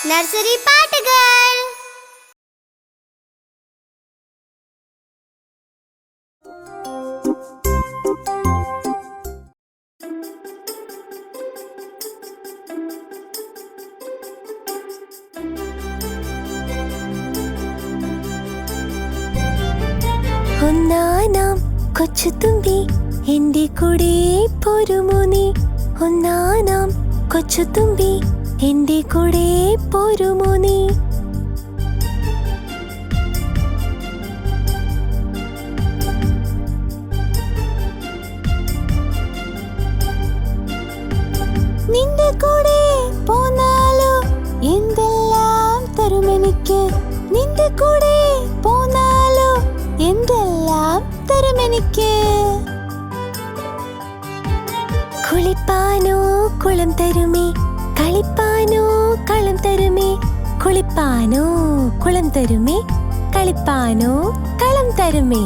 Nursery പാട്ടുകൾ. ഒന്നാനാം കൊച്ചുതുമ്പി എന്റെ കൂടെ പോരുമോ നീ? ഒന്നാനാം കൊച്ചുതുമ്പി എന്റെ കൂടെ പോരുമോ നീ? നിന്റെ കൂടെ പോന്നാലോ എന്തെല്ലാം തരുമെനിക്ക്? നിന്റെ കൂടെ പോന്നാലോ എന്തെല്ലാം തരുമെനിക്ക്? കുളിപ്പാനോ കുളം തരുമേ, കളിപ്പാനോ കളം തരുമേ. കുളിപ്പാനോ കുളം തരുമേ, കളിപ്പാനോ കളം തരുമേ.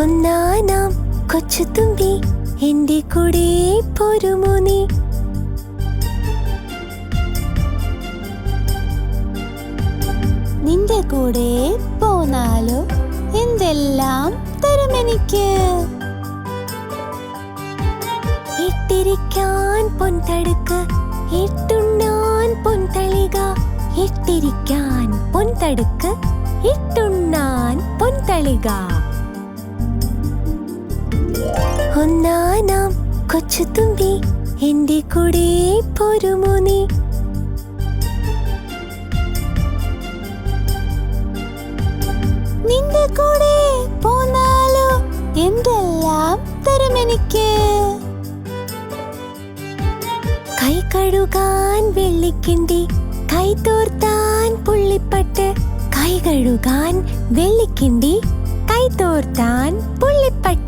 ഒന്നാനാം കൊച്ചുതുമ്പി എന്റെ കൂടെ പോരുമോ നീ? നിന്റെ കൂടെ പോന്നാലോ എന്തെല്ലാം തരുമെനിക്ക്? ഇട്ടിരിക്കാൻ പൊൻതടുക്ക്, ഇട്ടുണ്ണാൻ പൊൻതളിക. ഇട്ടിരിക്കാൻ പൊൻതടുക്ക്, ഇട്ടുണ്ണാൻ പൊൻതളിക. ഒന്നാനാം കൊച്ചുതുമ്പി എന്റെ കൂടെ പോരുമോ നീ? നിന്റെ കൂടെ പോന്നാലോ എന്തെല്ലാം തരുമെനിക്ക്? കൈ കഴുകാൻ വെള്ളിക്കിണ്ടി, കൈ തോർത്താൻ പുള്ളിപ്പട്ട്. കൈ കഴുകാൻ വെള്ളിക്കിണ്ടി, കൈ തോർത്താൻ പുള്ളിപ്പട്ട്.